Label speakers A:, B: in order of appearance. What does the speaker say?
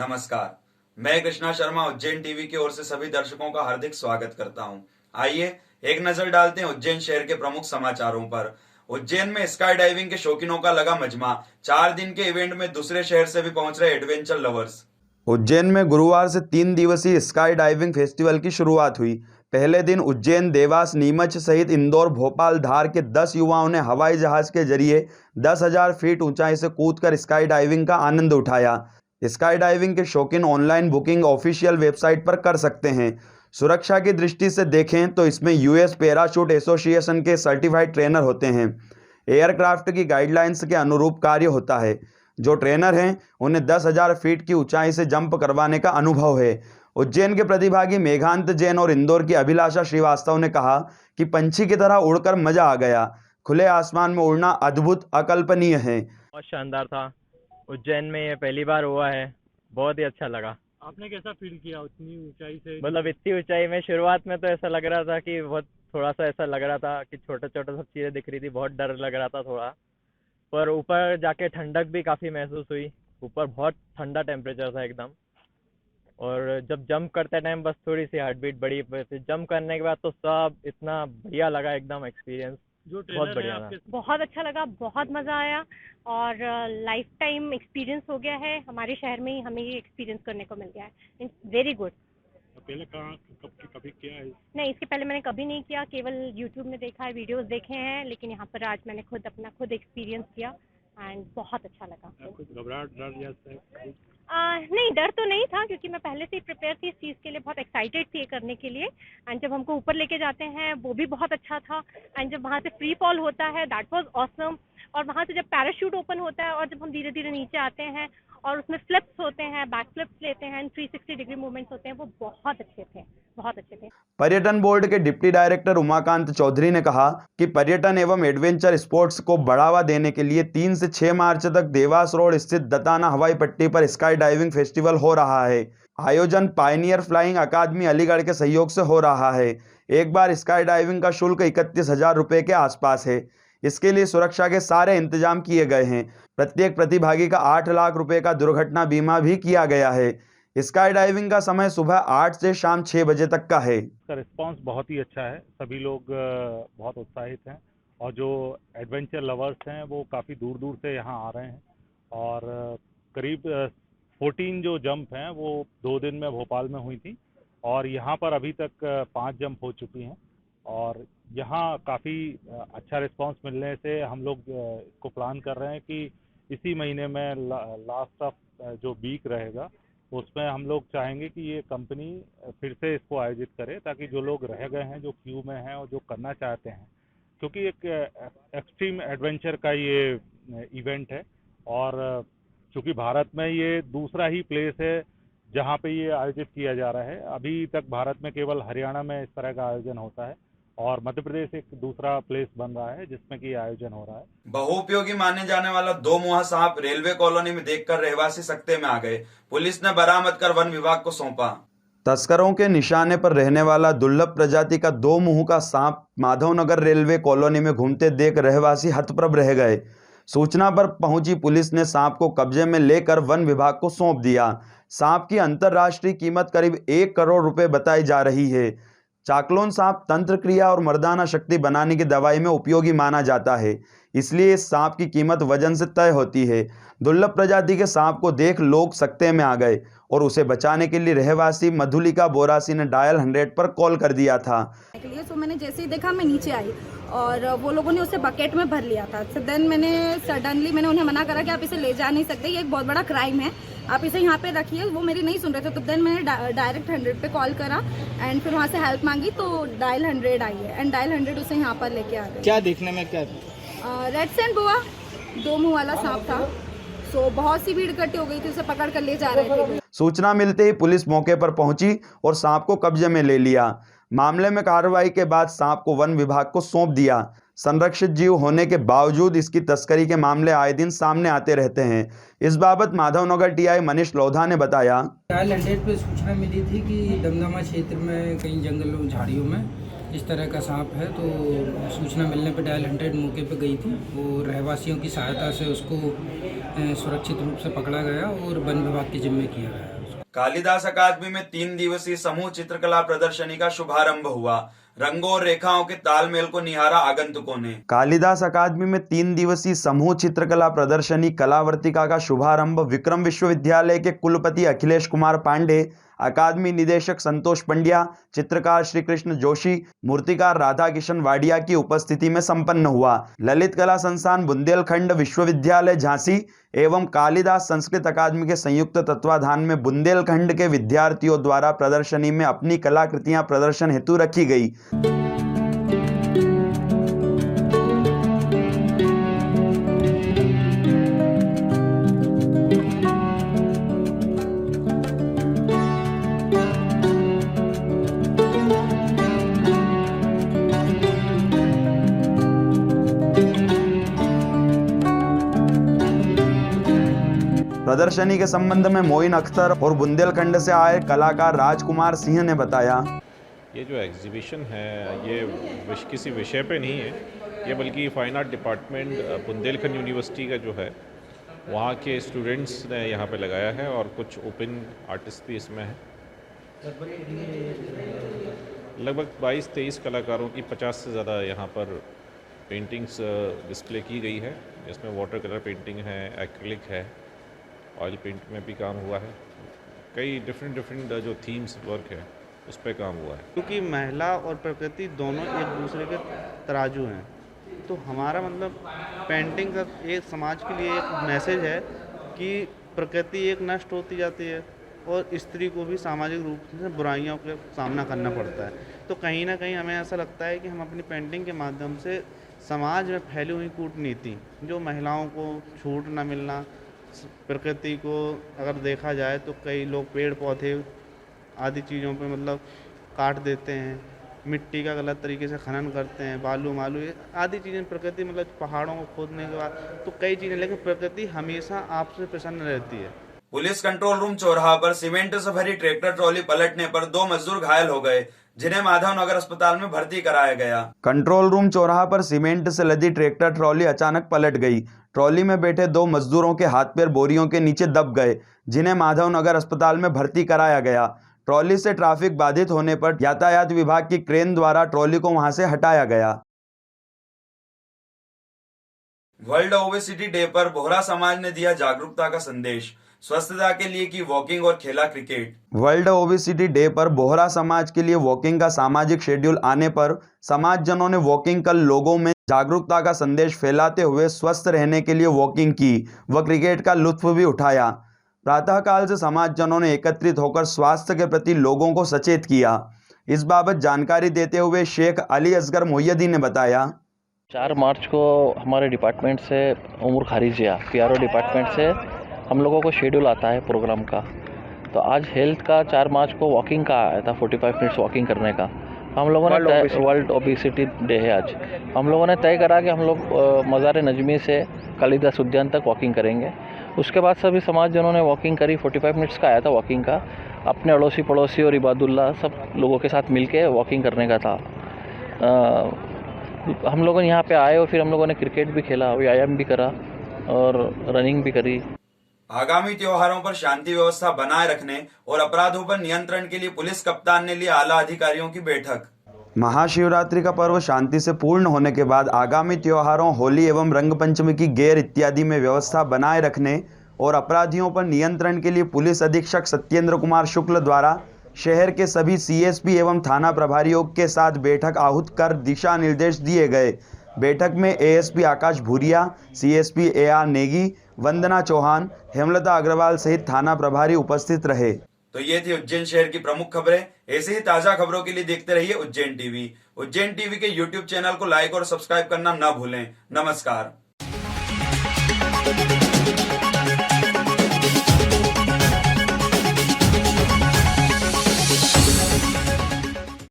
A: नमस्कार, मैं कृष्णा शर्मा उज्जैन टीवी की ओर से सभी दर्शकों का हार्दिक स्वागत करता हूं। आइए एक नजर डालते हैं उज्जैन शहर के प्रमुख समाचारों पर। उज्जैन में स्काई डाइविंग के शौकीनों का लगा मजमा। 4 दिन के इवेंट में दूसरे शहर से भी पहुंच रहे एडवेंचर लवर्स। उज्जैन में गुरुवार से 3 दिवसीय स्काई डाइविंग फेस्टिवल की शुरुआत हुई। पहले दिन उज्जैन, देवास, नीमच सहित इंदौर, भोपाल, धार के 10 युवाओं ने हवाई जहाज के जरिए 10,000 फीट ऊंचाई से कूदकर स्काई डाइविंग का आनंद उठाया। स्काई डाइविंग के शौकीन ऑनलाइन बुकिंग ऑफिशियल वेबसाइट पर कर सकते हैं। सुरक्षा की दृष्टि से देखें तो इसमें यूएस पैराशूट एसोसिएशन के सर्टिफाइड ट्रेनर होते हैं। एयरक्राफ्ट की गाइडलाइंस के अनुरूप कार्य होता है। जो ट्रेनर हैं उन्हें 10,000 फीट की ऊंचाई से जंप करवाने का अनुभव है। उज्जैन के प्रतिभागी मेघांत जैन और इंदौर की अभिलाषा श्रीवास्तव ने कहा कि पंछी की तरह उड़कर मजा आ गया। खुले आसमान में उड़ना अद्भुत, अकल्पनीय है।
B: बहुत शानदार था। उज्जैन में ये पहली बार हुआ है, बहुत ही अच्छा लगा।
C: आपने कैसा फील किया उतनी ऊंचाई से?
B: मतलब इतनी ऊंचाई में शुरुआत में तो ऐसा लग रहा था कि बहुत थोड़ा सा ऐसा लग रहा था कि छोटे छोटे सब चीज़ें दिख रही थी, बहुत डर लग रहा था थोड़ा। पर ऊपर जाके ठंडक भी काफ़ी महसूस हुई। ऊपर बहुत ठंडा टेम्परेचर था एकदम। और जब जंप करते टाइम बस थोड़ी सी हार्ट बीट बढ़ी, फिर जंप करने के बाद तो सब इतना बढ़िया लगा, एकदम एक्सपीरियंस
C: जो
B: बहुत
C: ट्रेनर है
B: बढ़िया था।
C: आपके,
D: बहुत अच्छा लगा, बहुत मज़ा आया और लाइफ टाइम एक्सपीरियंस हो गया है। हमारे शहर में ही हमें ये एक्सपीरियंस करने को मिल गया है। It's very good.
C: पहले कहाँ कभी किया है?
D: नहीं, इसके पहले मैंने कभी नहीं किया, केवल यूट्यूब में देखा है, वीडियोस देखे हैं, लेकिन यहाँ पर आज मैंने खुद एक्सपीरियंस किया एंड बहुत अच्छा लगा।
C: आपको घबराहट, डर या
D: नहीं, डर तो नहीं था क्योंकि मैं पहले से ही प्रिपेयर थी इस चीज़ के लिए, बहुत एक्साइटेड थी ये करने के लिए। एंड जब हमको ऊपर लेके जाते हैं वो भी बहुत अच्छा था। एंड जब वहाँ से फ्री फॉल होता है दैट वाज ऑसम। और वहाँ से जब पैराशूट ओपन होता है और जब हम धीरे धीरे नीचे आते हैं और उसमें फ्लिप्स होते हैं, बैक फ्लिप्स लेते हैं, 360 डिग्री मूवमेंट्स होते हैं, वो बहुत अच्छे थे, बहुत अच्छे थे।
A: पर्यटन बोर्ड के डिप्टी डायरेक्टर उमाकांत चौधरी ने कहा कि पर्यटन एवं एडवेंचर स्पोर्ट्स को बढ़ावा देने के लिए 3 से 6 मार्च तक देवास रोड स्थित दताना हवाई पट्टी पर स्काई डाइविंग फेस्टिवल हो रहा है। आयोजन पायनियर फ्लाइंग अकादमी अलीगढ़ के सहयोग से हो रहा है। एक बार स्काई डाइविंग का शुल्क 31,000 रुपये के आसपास है। इसके लिए सुरक्षा के सारे इंतजाम किए गए हैं। प्रत्येक प्रतिभागी का 8 लाख रुपए का दुर्घटना बीमा भी किया गया है। स्काई डाइविंग का समय सुबह 8 से शाम 6 बजे तक का है।
E: इसका रिस्पांस बहुत ही अच्छा है, सभी लोग बहुत उत्साहित हैं और जो एडवेंचर लवर्स हैं वो काफ़ी दूर दूर से यहाँ आ रहे हैं। और करीब 14 जो जंप हैं वो 2 दिन में भोपाल में हुई थी और यहाँ पर अभी तक 5 जंप हो चुकी हैं। और यहाँ काफ़ी अच्छा रिस्पांस मिलने से हम लोग इसको प्लान कर रहे हैं कि इसी महीने में लास्ट ऑफ जो वीक रहेगा उसमें हम लोग चाहेंगे कि ये कंपनी फिर से इसको आयोजित करे ताकि जो लोग रह गए हैं, जो क्यू में हैं और जो करना चाहते हैं, क्योंकि एक एक्सट्रीम एडवेंचर का ये इवेंट है। और चूँकि भारत में ये दूसरा ही प्लेस है जहाँ पे ये आयोजित किया जा रहा है। अभी तक भारत में केवल हरियाणा में इस तरह का आयोजन होता है और मध्य प्रदेश एक दूसरा प्लेस बन रहा है जिसमें कि आयोजन हो रहा है।
A: बहुउपयोगी माने जाने वाला 2 मुहा सांप रेलवे कॉलोनी में देखकर रहवासी सकते में आ गए। पुलिस ने बरामद कर वन विभाग को सौंपा। तस्करों के निशाने पर रहने वाला दुर्लभ प्रजाति का 2 मुंह का सांप माधवनगर रेलवे कॉलोनी में घूमते देख रहवासी हतप्रभ रह गए। सूचना पर पहुंची पुलिस ने सांप को कब्जे में लेकर वन विभाग को सौंप दिया। सांप की अंतर्राष्ट्रीय कीमत करीब 1 करोड़ रुपए बताई जा रही है। चाकलोन सांप तंत्र क्रिया और मर्दाना शक्ति बनाने की दवाई में उपयोगी माना जाता है, इसलिए इस सांप की कीमत वजन से तय होती है। दुर्लभ प्रजाति के सांप को देख लोग सकते में आ गए और उसे बचाने के लिए रहवासी मधुलिका बोरासी ने डायल 100 पर कॉल कर दिया था।
F: तो मैंने जैसे ही देखा मैं नीचे आई और वो लोगों ने उसे बकेट में भर लिया था। तो देन मैंने उन्हें मना करा कि आप इसे ले जा नहीं सकते, ये एक बहुत बड़ा क्राइम है, आप इसे यहाँ पे रखिए। वो मेरी नहीं सुन रहे थे। तो देन मैंने डायरेक्ट 100 पे कॉल करा एंड फिर वहाँ से हेल्प मांगी तो डायल 100 आई है एंड डायल 100 उसे यहाँ पर लेके आ गए।
C: क्या देखने में क्या?
F: रेड सैंड बोआ 2 मुंह वाला सांप था। सो बहुत सी भीड़ इकट्ठी हो गई थी, उसे पकड़ कर ले जा रहे थे।
A: सूचना मिलते ही पुलिस मौके पर पहुंची और सांप को कब्जे में ले लिया। मामले में कार्रवाई के बाद सांप को वन विभाग को सौंप दिया। संरक्षित जीव होने के बावजूद इसकी तस्करी के मामले आए दिन सामने आते रहते हैं। इस बाबत माधवनगर टीआई मनीष लोधा ने बताया,
G: डायल 100 पे सूचना मिली थी कि दमदमा क्षेत्र में कई जंगलों झाड़ियों में इस तरह का सांप है। तो सूचना मिलने पर डायल 100 मौके पर गई थी। वो रहवासियों की सहायता से उसको सुरक्षित रूप से पकड़ा गया और वन विभाग के जिम्मे किया गया।
A: कालिदास अकादमी में 3 दिवसीय समूह चित्रकला प्रदर्शनी का शुभारंभ हुआ। रंगों और रेखाओं के तालमेल को निहारा आगंतुकों ने। कालिदास अकादमी में 3 दिवसीय समूह चित्रकला प्रदर्शनी कलावर्तिका का शुभारंभ विक्रम विश्वविद्यालय के कुलपति अखिलेश कुमार पांडे, अकादमी निदेशक संतोष पंड्या, चित्रकार श्री कृष्ण जोशी, मूर्तिकार राधा किशन वाडिया की उपस्थिति में संपन्न हुआ। ललित कला संस्थान बुंदेलखंड विश्वविद्यालय झांसी एवं कालिदास संस्कृत अकादमी के संयुक्त तत्वाधान में बुंदेलखंड के विद्यार्थियों द्वारा प्रदर्शनी में अपनी कलाकृतियां प्रदर्शन हेतु रखी गई। प्रदर्शनी के संबंध में मोइन अख्तर और बुंदेलखंड से आए कलाकार राजकुमार सिंह ने बताया,
H: ये जो एग्जीबिशन है ये किसी विषय पे नहीं है, ये बल्कि fine art department Bundelkhand university का जो है वहाँ के स्टूडेंट्स ने यहाँ पे लगाया है और कुछ ओपन आर्टिस्ट भी इसमें हैं। लगभग 22-23 कलाकारों की 50 से ज़्यादा यहाँ पर पेंटिंग्स डिस्प्ले की गई है, जिसमें वाटर कलर पेंटिंग है, एक्रिलिक है, ऑयल पेंट में भी काम हुआ है, कई डिफरेंट जो थीम्स वर्क है उस पर काम हुआ है।
I: क्योंकि महिला और प्रकृति दोनों एक दूसरे के तराजू हैं, तो हमारा मतलब पेंटिंग का एक समाज के लिए एक मैसेज है कि प्रकृति एक नष्ट होती जाती है और स्त्री को भी सामाजिक रूप से बुराइयों का सामना करना पड़ता है। तो कहीं ना कहीं हमें ऐसा लगता है कि हम अपनी पेंटिंग के माध्यम से समाज में फैली हुई कूटनीति, जो महिलाओं को छूट न मिलना, प्रकृति को अगर देखा जाए तो कई लोग पेड़ पौधे आदि चीज़ों पे मतलब काट देते हैं, मिट्टी का गलत तरीके से खनन करते हैं, बालू मालू आदि चीज़ें, प्रकृति मतलब पहाड़ों को खोदने के बाद तो कई चीज़ें, लेकिन प्रकृति हमेशा आपसे प्रसन्न रहती है।
A: पुलिस कंट्रोल रूम चौराहा पर सीमेंट से भरी ट्रैक्टर ट्रॉली पलटने पर 2 मजदूर घायल हो गए, जिन्हें माधव नगर अस्पताल में भर्ती कराया गया। कंट्रोल रूम चौराहा पर सीमेंट से लदी ट्रैक्टर ट्रॉली अचानक पलट गई। ट्रॉली में बैठे 2 मजदूरों के हाथ पैर बोरियों के नीचे दब गए, जिन्हें माधव नगर अस्पताल में भर्ती कराया गया। ट्रॉली से ट्रैफिक बाधित होने पर यातायात विभाग की क्रेन द्वारा ट्रॉली को वहां से हटाया गया। वर्ल्ड ओबेसिटी डे पर बोहरा समाज ने दिया जागरूकता का संदेश, स्वस्थता के लिए की वॉकिंग और खेला क्रिकेट। वर्ल्ड ओबेसिटी डे पर बोहरा समाज के लिए वॉकिंग का सामाजिक शेड्यूल आने पर समाजजनों ने वॉकिंग कर लोगों में जागरूकता का संदेश फैलाते हुए स्वस्थ रहने के लिए वॉकिंग की व क्रिकेट का लुत्फ भी उठाया। प्रातःकाल से समाजजनों ने एकत्रित होकर स्वास्थ्य के प्रति लोगों को सचेत किया। इस बाबत जानकारी देते हुए शेख अली असगर मोहिउद्दीन ने बताया,
J: 4 मार्च को हमारे डिपार्टमेंट से उमर खारिजिया PRO डिपार्टमेंट से हम लोगों को शेड्यूल आता है प्रोग्राम का। तो आज हेल्थ का 4 मार्च को वॉकिंग का आया था, 45 मिनट्स वॉकिंग करने का। हम लोगों ने वर्ल्ड ओबेसिटी डे है आज, हम लोगों ने तय करा कि हम लोग मज़ार नजमी से कालिदास उद्यान तक वॉकिंग करेंगे। उसके बाद सभी समाजजनों ने वॉकिंग करी। 45 मिनट्स का आया था वॉकिंग का। अपने अड़ोसी पड़ोसी और इबादुल्ला सब लोगों के साथ मिलके वॉकिंग करने का था। हम लोगों ने यहाँ पे आए और फिर हम लोगों ने क्रिकेट भी खेला, व्यायाम भी करा और रनिंग भी करी।
A: आगामी त्योहारों पर शांति व्यवस्था बनाए रखने और अपराधों पर नियंत्रण के लिए पुलिस कप्तान ने ली आला अधिकारियों की बैठक। महाशिवरात्रि का पर्व शांति से पूर्ण होने के बाद आगामी त्योहारों होली एवं रंग पंचमी की गेर इत्यादि में व्यवस्था बनाए रखने और अपराधियों पर नियंत्रण के लिए पुलिस अधीक्षक सत्येंद्र कुमार शुक्ल द्वारा शहर के सभी CSP एवं थाना प्रभारियों के साथ बैठक आहूत कर दिशा निर्देश दिए गए। बैठक में ASP आकाश भूरिया, CSP AR नेगी, वंदना चौहान, हेमलता अग्रवाल सहित थाना प्रभारी उपस्थित रहे। तो ये थी उज्जैन शहर की प्रमुख खबरें। ऐसे ही ताजा खबरों के लिए देखते रहिए उज्जैन टीवी। उज्जैन टीवी के YouTube चैनल को लाइक और सब्सक्राइब करना न भूलें। नमस्कार।